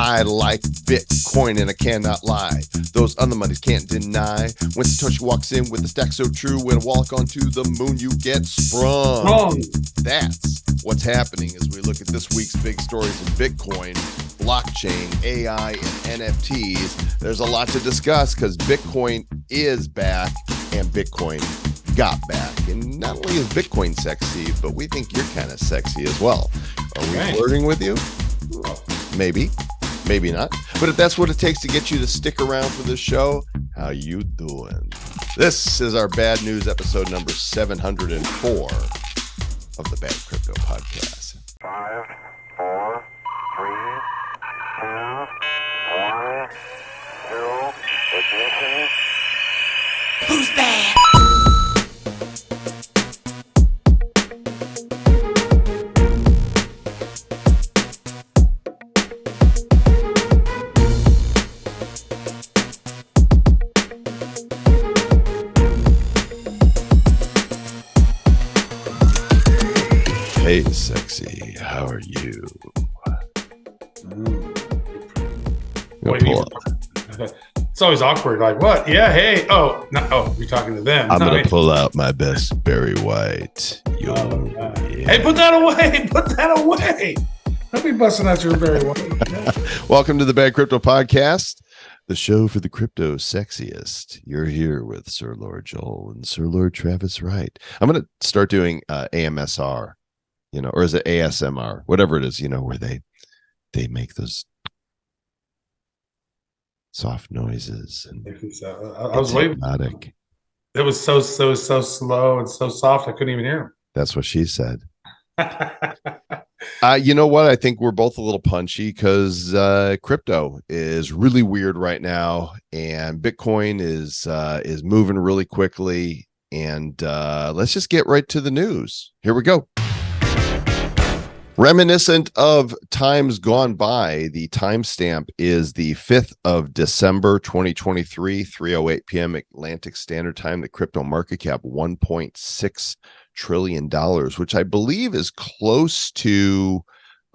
I like Bitcoin and I cannot lie. Those other monies can't deny. When Satoshi walks in with a stack so true, when I walk onto the moon, you get sprung. That's what's happening as we look at this week's big stories in Bitcoin, blockchain, AI, and NFTs. There's a lot to discuss because Bitcoin is back and Bitcoin got back. And not only is Bitcoin sexy, but we think you're kind of sexy as well. Are we flirting with you? Maybe, maybe not. But if that's what it takes to get you to stick around for this show, how you doing? This is our bad news episode number 704 of the Bad Crypto Podcast. 5, 4, 3, 2, 1, 0, ignition. Who's bad? Hey, sexy, how are you? It's always awkward. Like, what? Yeah, hey. Oh, no. Oh, you're talking to them. I'm going to pull out my best Barry White. Yeah. Hey, put that away. Put that away. Don't be busting out your Barry White. Welcome to the Bad Crypto Podcast, the show for the crypto sexiest. You're here with Sir Lord Joel and Sir Lord Travis Wright. I'm going to start doing AMSR. Or is it ASMR, whatever it is, where they make those soft noises. And I was waiting. Hypnotic. It was so slow and so soft, I couldn't even hear him. That's what she said. You know what? I think we're both a little punchy because crypto is really weird right now, and Bitcoin is moving really quickly. And let's just get right to the news. Here we go. Reminiscent of times gone by, the timestamp is the 5th of December, 2023, 3:08 p.m. Atlantic Standard Time. The crypto market cap, $1.6 trillion, which I believe is close to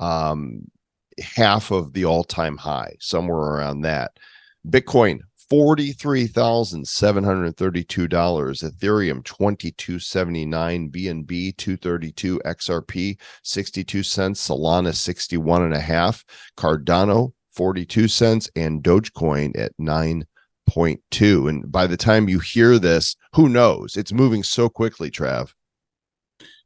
half of the all-time high, somewhere around that. Bitcoin, $43,732, Ethereum $22.79, BNB $2.32, XRP 62 cents, Solana 61.5, Cardano 42 cents, and Dogecoin at 9.2. And by the time you hear this, who knows? It's moving so quickly, Trav.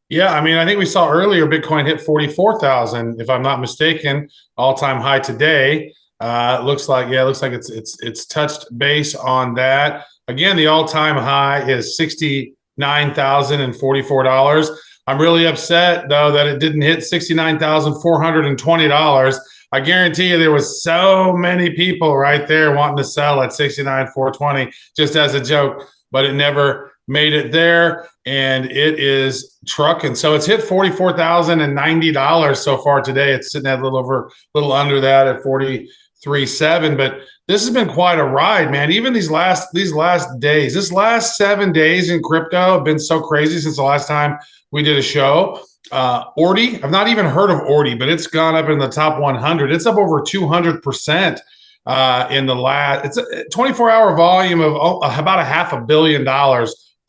Yeah, I mean, I think we saw earlier Bitcoin hit 44,000, if I'm not mistaken, all-time high today. Looks like it's touched base on that. Again, the all-time high is $69,044. I'm really upset though that it didn't hit $69,420. I guarantee you there was so many people right there wanting to sell at $69,420 just as a joke, but it never made it there, and it is trucking. So it's hit $44,090 so far today. It's sitting at a little under that at 43.7, but this has been quite a ride, man. Even these last days, this last 7 days in crypto have been so crazy since the last time we did a show. Ordi, I've not even heard of Ordi, but it's gone up in the top 100. It's up over 200% in the last. It's a 24-hour volume of about $500 million.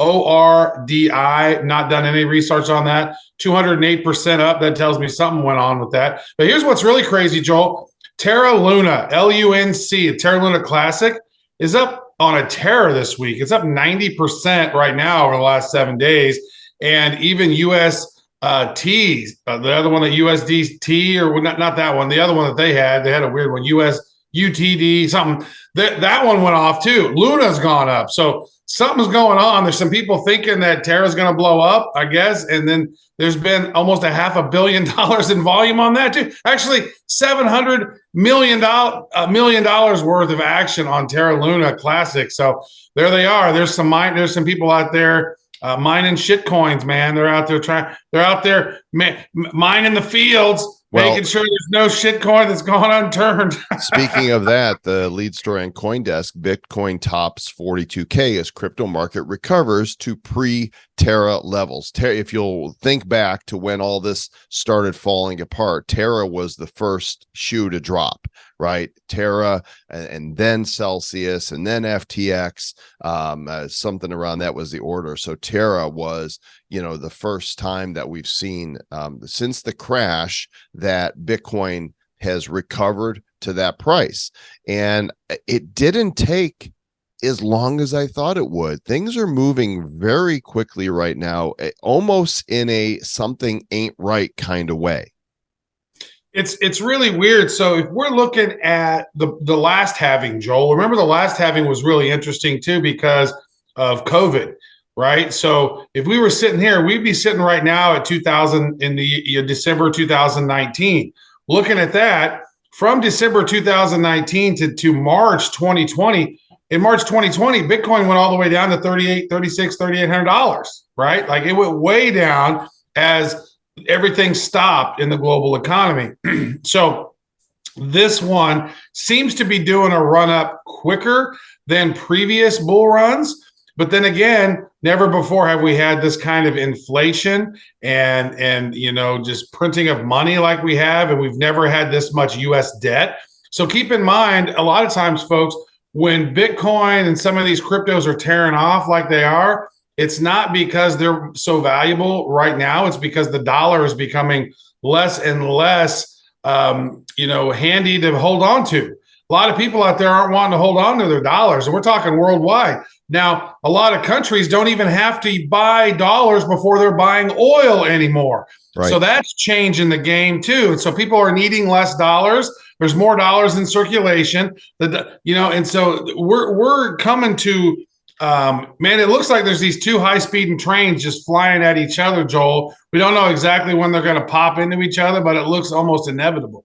ORDI, not done any research on that. 208% up. That tells me something went on with that. But here's what's really crazy, Joel. Terra Luna, LUNC, Terra Luna Classic is up on a tear this week. It's up 90% right now over the last 7 days. And even UST, the other one that USDT, or not that one, the other one that they had a weird one, UTD, something. That one went off too. Luna's gone up. So something's going on. There's some people thinking that Terra's going to blow up, I guess. And then there's been almost $500 million in volume on that too. Actually, $700 million worth of action on Terra Luna Classic. So there they are. There's some people out there mining shit coins, man. They're out there mining the fields. Making sure there's no shit coin that's going unturned. Speaking of that, the lead story on CoinDesk, Bitcoin tops 42K as crypto market recovers to pre Terra levels. If you'll think back to when all this started falling apart, Terra was the first shoe to drop, right? Terra, and then Celsius, and then FTX, something around that was the order. So Terra was, the first time that we've seen since the crash that Bitcoin has recovered to that price. And it didn't take as long as I thought it would. Things are moving very quickly right now, almost in a something ain't right kind of way. It's really weird. So if we're looking at the last halving, Joel, remember the last halving was really interesting too because of COVID, right? So if we were sitting here, we'd be sitting right now at 2000 in the December 2019. Looking at that from December 2019 to March 2020. In March 2020, Bitcoin went all the way down to $3,800, right? Like it went way down as everything stopped in the global economy. So this one seems to be doing a run up quicker than previous bull runs. But then again, never before have we had this kind of inflation and just printing of money like we have, and we've never had this much US debt. So keep in mind, a lot of times, folks, when Bitcoin and some of these cryptos are tearing off like they are, it's not because they're so valuable right now. It's because the dollar is becoming less and less, handy to hold on to. A lot of people out there aren't wanting to hold on to their dollars, and we're talking worldwide. Now, a lot of countries don't even have to buy dollars before they're buying oil anymore. Right. So that's changing the game too. And so people are needing less dollars. There's more dollars in circulation. And so we're coming to, man, it looks like there's these two high-speed trains just flying at each other, Joel. We don't know exactly when they're going to pop into each other, but it looks almost inevitable.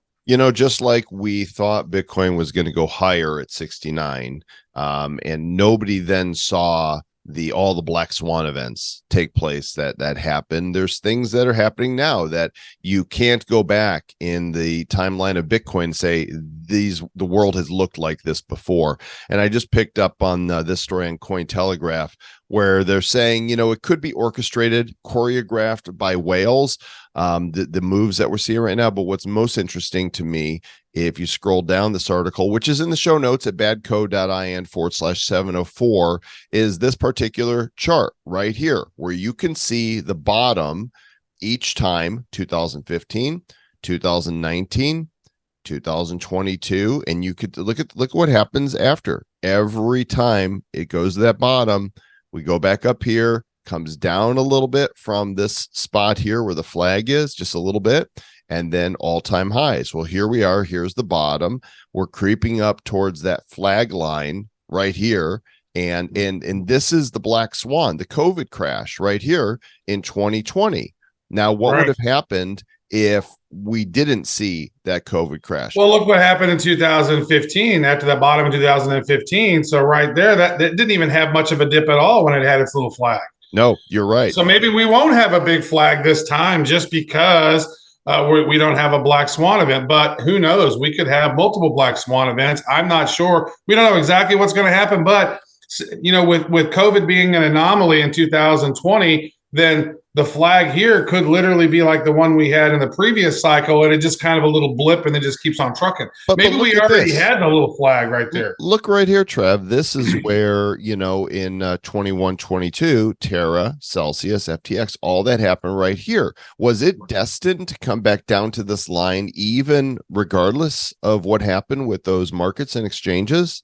Just like we thought Bitcoin was going to go higher at 69, and nobody then saw all the black swan events take place that happened. There's things that are happening now that you can't go back in the timeline of Bitcoin and say the world has looked like this before. And I just picked up on this story on Cointelegraph where they're saying, it could be orchestrated, choreographed by whales, the moves that we're seeing right now. But what's most interesting to me, if you scroll down this article, which is in the show notes at badco.in/704, is this particular chart right here, where you can see the bottom each time, 2015, 2019, 2022, and you could look what happens after. Every time it goes to that bottom, we go back up here, comes down a little bit from this spot here where the flag is, just a little bit, and then all-time highs. Well, here we are. Here's the bottom. We're creeping up towards that flag line right here. And this is the black swan, the COVID crash right here in 2020. Now, what would have happened if we didn't see that COVID crash? Well, look what happened in 2015 after that bottom in 2015. So right there, that didn't even have much of a dip at all when it had its little flag. No, you're right. So maybe we won't have a big flag this time just because we don't have a black swan event. But who knows? We could have multiple black swan events. I'm not sure. We don't know exactly what's going to happen. But, with COVID being an anomaly in 2020, then the flag here could literally be like the one we had in the previous cycle, and it just kind of a little blip, and it just keeps on trucking. Maybe we already had the little flag right there. Look right here, Trev. This is where, in 21, 22, Terra, Celsius, FTX, all that happened right here. Was it destined to come back down to this line, even regardless of what happened with those markets and exchanges?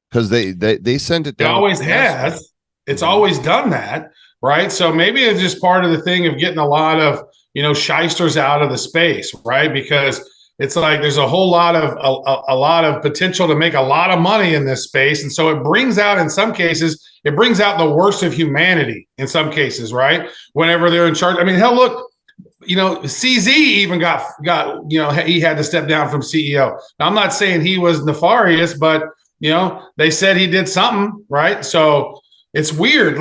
Because they send it down. It always has. It's always done that. Right. So maybe it's just part of the thing of getting a lot of, shysters out of the space. Right. Because it's like there's a whole lot of potential to make a lot of money in this space. And so it brings out, in some cases, the worst of humanity in some cases. Right. Whenever they're in charge. I mean, hell, look, CZ even got he had to step down from CEO. Now, I'm not saying he was nefarious, but, they said he did something. Right. So it's weird.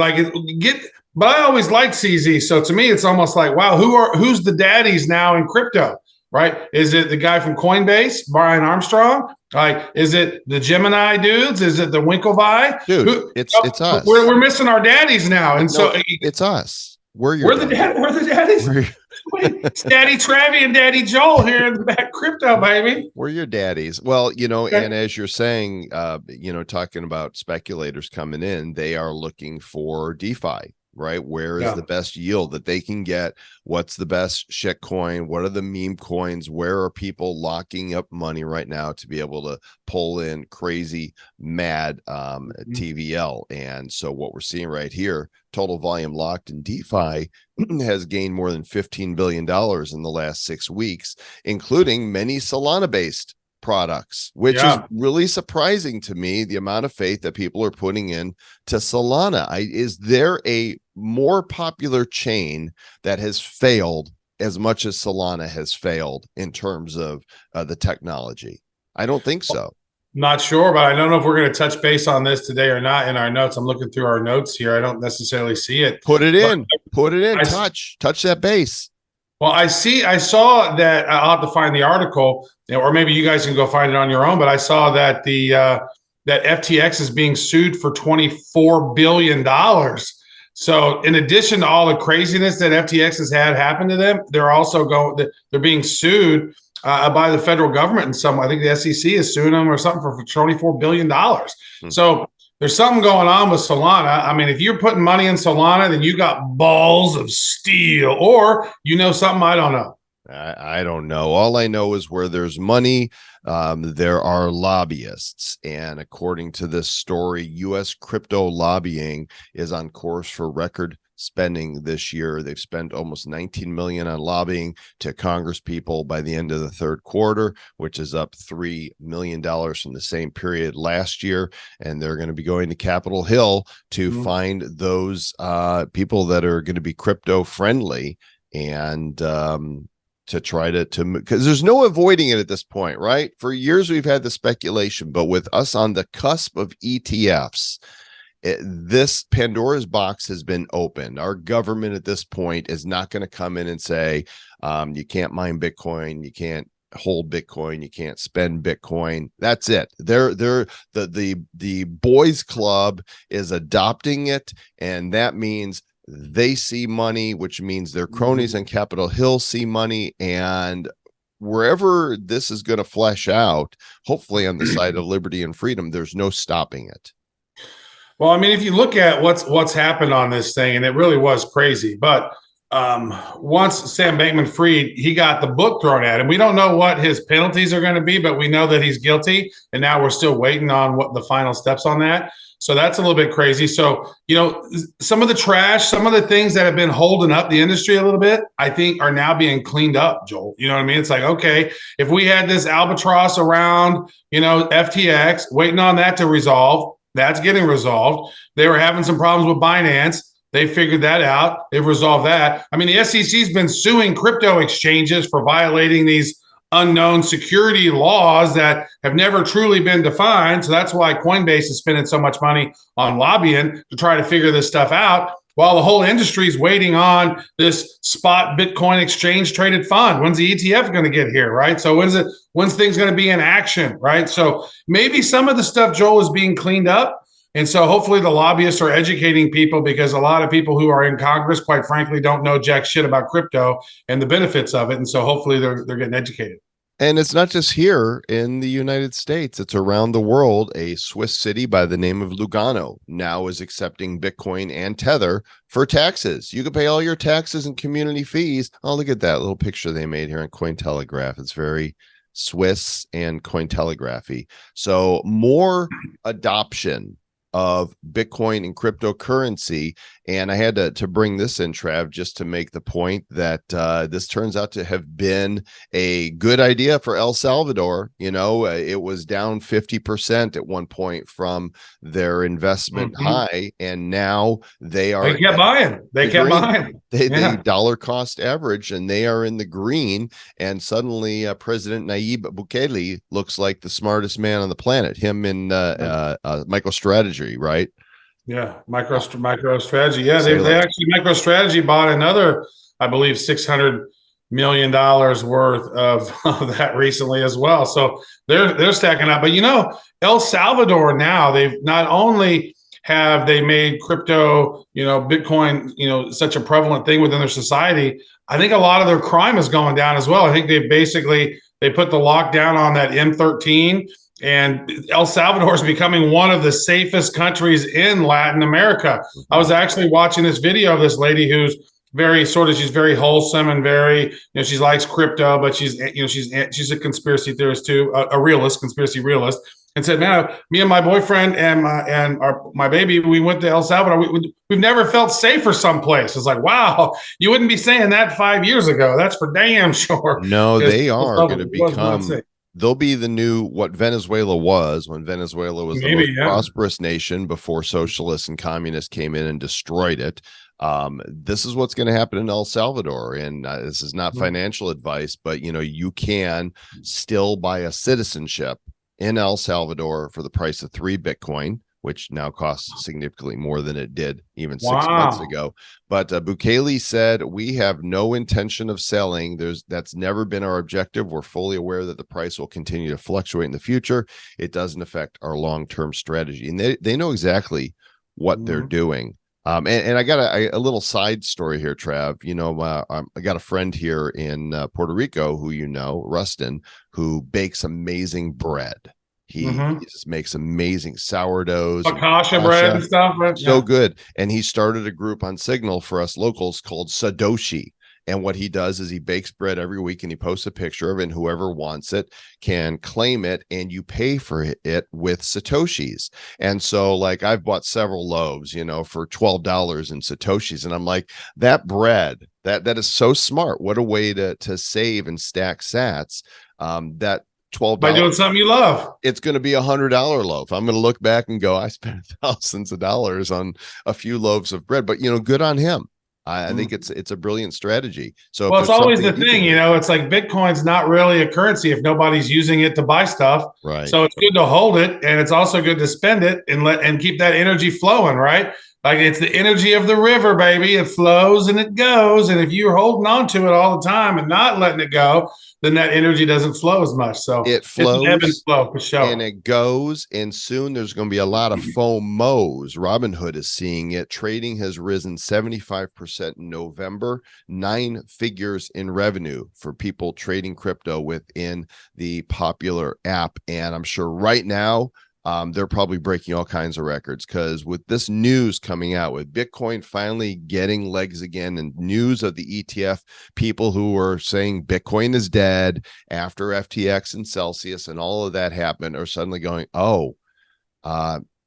But I always liked CZ. So to me, it's almost like, wow, who's the daddies now in crypto, right? Is it the guy from Coinbase, Brian Armstrong? Like, is it the Gemini dudes? Is it the Winklevi? Dude, it's us. We're missing our daddies now, and no, it's us. We're the daddies. It's Daddy Travi and Daddy Joel here in the back crypto, baby. We're your daddies. Well, and as you're saying, talking about speculators coming in, they are looking for DeFi, right? Where is the best yield that they can get? What's the best shit coin? What are the meme coins? Where are people locking up money right now to be able to pull in crazy, mad TVL? And so what we're seeing right here, total volume locked in DeFi has gained more than $15 billion in the last 6 weeks, including many Solana-based products, which is really surprising to me, the amount of faith that people are putting in to Solana. Is there a more popular chain that has failed as much as Solana has failed in terms of the technology? I don't think so. Not sure, but I don't know if we're going to touch base on this today or not in our notes. I'm looking through our notes here. I don't necessarily see it. Put it in. Touch that base. Well, I saw that. I'll have to find the article, or maybe you guys can go find it on your own. But I saw that that FTX is being sued for $24 billion. So, in addition to all the craziness that FTX has had happen to them, they're being sued by the federal government, and I think the SEC is suing them or something for $24 billion. So there's something going on with Solana. I mean, if you're putting money in Solana, then you got balls of steel, or something I don't know. I don't know. All I know is where there's money, there are lobbyists. And according to this story, U.S. crypto lobbying is on course for record spending this year. They've spent almost $19 million on lobbying to Congress people by the end of the third quarter, which is up $3 million from the same period last year. And they're going to be going to Capitol Hill to find those people that are going to be crypto friendly and to try to because there's no avoiding it at this point, right? For years we've had the speculation, but with us on the cusp of ETFs, this Pandora's box has been opened. Our government at this point is not going to come in and say, you can't mine Bitcoin, you can't hold Bitcoin, you can't spend Bitcoin. That's it. The boys club is adopting it, and that means they see money, which means their cronies on Capitol Hill see money, and wherever this is going to flesh out, hopefully on the side of liberty and freedom, there's no stopping it. Well, I mean, if you look at what's happened on this thing, and it really was crazy, but once Sam Bankman-Fried, he got the book thrown at him. We don't know what his penalties are going to be, but we know that he's guilty, and now we're still waiting on what the final steps on that. So that's a little bit crazy. So, some of the trash, some of the things that have been holding up the industry a little bit, I think are now being cleaned up, Joel. You know what I mean? It's like, okay, if we had this albatross around, FTX, waiting on that to resolve, that's getting resolved. They were having some problems with Binance. They figured that out. They've resolved that. I mean, the SEC's been suing crypto exchanges for violating these unknown security laws that have never truly been defined. So that's why Coinbase is spending so much money on lobbying to try to figure this stuff out, while the whole industry is waiting on this spot Bitcoin exchange traded fund. When's the ETF going to get here, right? So when's things going to be in action, right? So maybe some of the stuff, Joel, is being cleaned up. And so hopefully the lobbyists are educating people, because a lot of people who are in Congress, quite frankly, don't know jack shit about crypto and the benefits of it. And so hopefully they're getting educated. And it's not just here in the United States, it's around the world. A Swiss city by the name of Lugano now is accepting Bitcoin and Tether for taxes. You can pay all your taxes and community fees. Oh, look at that little picture they made here on Cointelegraph. It's very Swiss and Cointelegraphy. So more adoption of Bitcoin and cryptocurrency. And I had to bring this in, Trav, just to make the point that this turns out to have been a good idea for El Salvador. It was down 50% at one point from their investment high, and now they kept buying. They dollar cost average, and they are in the green. And suddenly President Nayib Bukele looks like the smartest man on the planet. Him and MicroStrategy, right? Yeah, MicroStrategy. Yeah, they actually MicroStrategy bought another, I believe, $600 million worth of that recently as well. So they're stacking up. But El Salvador now, they've not only have they made crypto, Bitcoin, such a prevalent thing within their society. I think a lot of their crime is going down as well. I think they put the lockdown on that M13, and El Salvador is becoming one of the safest countries in Latin America. I was actually watching this video of this lady who's she's very wholesome and very, she likes crypto, but she's a conspiracy theorist too, a conspiracy realist. And said, man, me and my boyfriend and my baby, we went to El Salvador. We've never felt safer someplace. It's like, wow, you wouldn't be saying that 5 years ago. That's for damn sure. No, they are going to become. They'll be the new what Venezuela was when Venezuela was the most prosperous nation before socialists and communists came in and destroyed it. This is what's going to happen in El Salvador, and this is not financial advice, but you can still buy a citizenship in El Salvador for the price of 3 Bitcoin, which now costs significantly more than it did even 6 months ago. But Bukele said, we have no intention of selling. That's never been our objective. We're fully aware that the price will continue to fluctuate in the future. It doesn't affect our long-term strategy. And they know exactly what they're doing. And I got a little side story here, Trav. I got a friend here in Puerto Rico who Rustin, who bakes amazing bread. He just makes amazing sourdoughs, focaccia bread and stuff. Right? So good. And he started a group on Signal for us locals called Satoshi. And what he does is he bakes bread every week and he posts a picture of it, and whoever wants it can claim it, and you pay for it with Satoshis. And so like I've bought several loaves, for $12 in Satoshis. And I'm like, that bread, that is so smart. What a way to save and stack sats. That $12 by doing something you love. It's going to be $100 loaf. I'm going to look back and go, I spent thousands of dollars on a few loaves of bread, but good on him. I think it's a brilliant strategy. So it's always the thing, it's like Bitcoin's not really a currency if nobody's using it to buy stuff. Right. So it's good to hold it, and it's also good to spend it and keep that energy flowing, right? Like it's the energy of the river, baby. It flows and it goes. And if you're holding on to it all the time and not letting it go, then that energy doesn't flow as much. So it flows, it's ebb and flow for sure. And it goes, and soon there's going to be a lot of FOMOs. Robinhood is seeing it. Trading has risen 75% in November, 9 figures in revenue for people trading crypto within the popular app. And I'm sure right now, they're probably breaking all kinds of records, because with this news coming out, with Bitcoin finally getting legs again, and news of the ETF people who were saying Bitcoin is dead after FTX and Celsius and all of that happened, are suddenly going,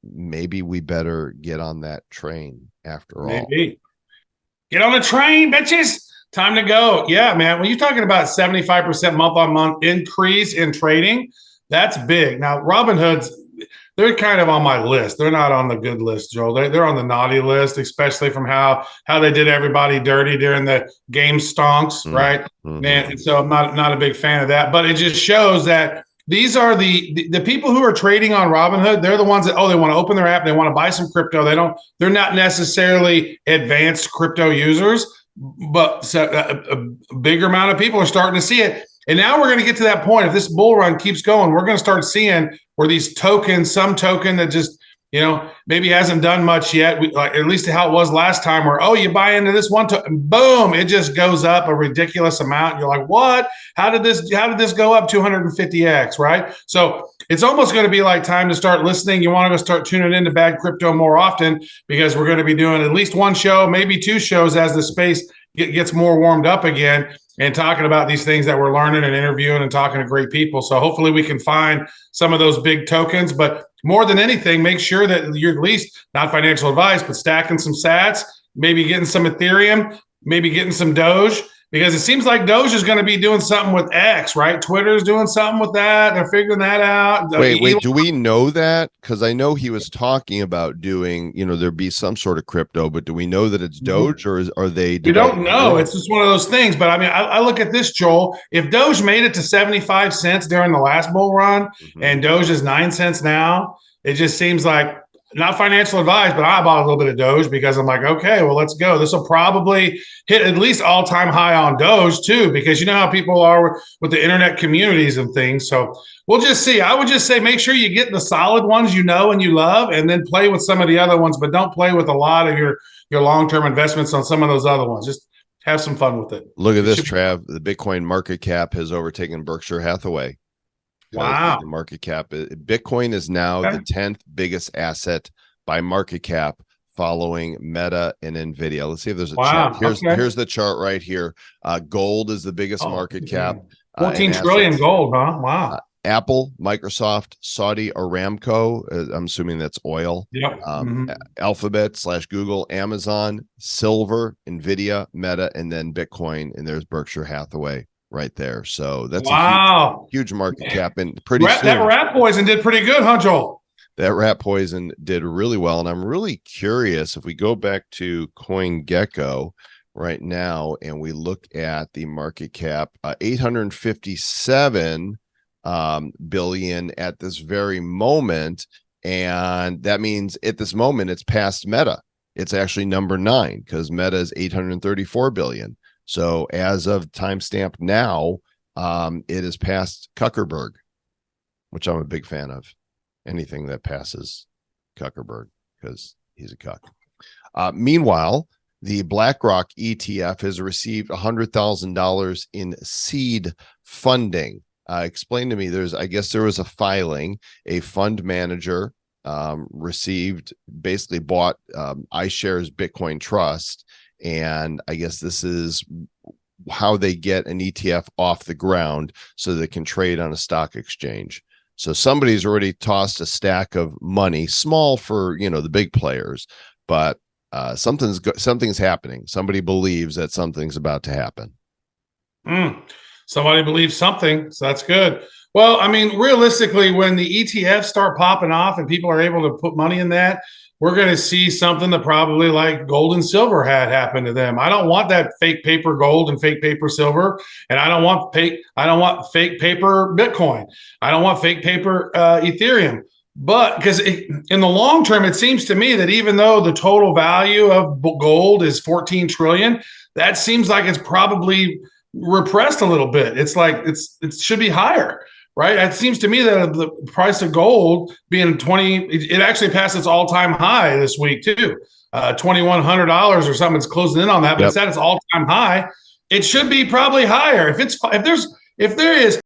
maybe we better get on that train after all. Get on the train, bitches. Time to go. Yeah, man. When you're talking about 75% month-on-month increase in trading, that's big. Now, Robinhood's, they're kind of on my list. They're not on the good list, Joel. They're on the naughty list, especially from how they did everybody dirty during the game stonks, right? And so I'm not a big fan of that. But it just shows that these are the people who are trading on Robinhood. They're the ones that they want to open their app, they want to buy some crypto. They're not necessarily advanced crypto users, but a bigger amount of people are starting to see it. And now we're going to get to that point. If this bull run keeps going, we're going to start seeing where these tokens, some token that just, maybe hasn't done much yet, like at least how it was last time, where, you buy into this one token, boom, it just goes up a ridiculous amount. You're like, what? How did this go up 250x, right? So it's almost going to be like time to start listening. You want to go start tuning into Bad Crypto more often, because we're going to be doing at least one show, maybe 2 shows as the space gets more warmed up again, and talking about these things that we're learning and interviewing and talking to great people. So hopefully we can find some of those big tokens, but more than anything, make sure that you're at least, not financial advice, but stacking some sats, maybe getting some Ethereum, maybe getting some Doge, because it seems like Doge is going to be doing something with X, right? Twitter's doing something with that. They're figuring that out. Wait, do we know that? Because I know he was talking about doing, there'd be some sort of crypto, but do we know that it's Doge, or are they? We don't know. It's just one of those things. But I mean, I look at this, Joel. If Doge made it to 75 cents during the last bull run, and Doge is 9 cents now, it just seems like not financial advice, but I bought a little bit of Doge because I'm like, okay, well, let's go. This will probably hit at least all-time high on Doge too, because you know how people are with the internet communities and things. So we'll just see. I would just say make sure you get the solid ones you know and you love, and then play with some of the other ones, but don't play with a lot of your long-term investments on some of those other ones. Just have some fun with it. Look at this, Trav. The Bitcoin market cap has overtaken Berkshire Hathaway. Wow. The market cap. Bitcoin is now the 10th biggest asset by market cap, following Meta and Nvidia. Let's see if there's a chart. Here's the chart right here. Gold is the biggest market cap. 14 trillion gold, huh? Wow. Apple, Microsoft, Saudi Aramco, I'm assuming that's oil. Yep. Alphabet / Google, Amazon, silver, Nvidia, Meta, and then Bitcoin. And there's Berkshire Hathaway right there. So that's a huge market cap. And pretty soon, that rat poison did pretty good, huh, Joel? That rat poison did really well. And I'm really curious if we go back to CoinGecko right now and we look at the market cap, 857 billion at this very moment, and that means at this moment it's past Meta. It's actually number 9 because Meta is 834 billion. So as of timestamp now, it is past Zuckerberg, which I'm a big fan of. Anything that passes Zuckerberg because he's a cuck. Meanwhile, the BlackRock ETF has received $100,000 in seed funding. Explain to me, I guess there was a filing, a fund manager basically bought iShares Bitcoin Trust, and I guess this is how they get an ETF off the ground so they can trade on a stock exchange. So somebody's already tossed a stack of money, small for, the big players, but something's happening. Somebody believes that something's about to happen. Somebody believes something, so that's good. Well, I mean, realistically, when the ETFs start popping off and people are able to put money in that, we're going to see something that probably like gold and silver had happen to them. I don't want that fake paper gold and fake paper silver, and I don't want fake paper Bitcoin. I don't want fake paper Ethereum. But because in the long term, it seems to me that even though the total value of gold is 14 trillion, that seems like it's probably repressed a little bit. It's like it should be higher, right? It seems to me that the price of gold being it actually passed its all-time high this week too, $2,100 or something. It's closing in on that, but it's at its all-time high. It should be probably higher. If there is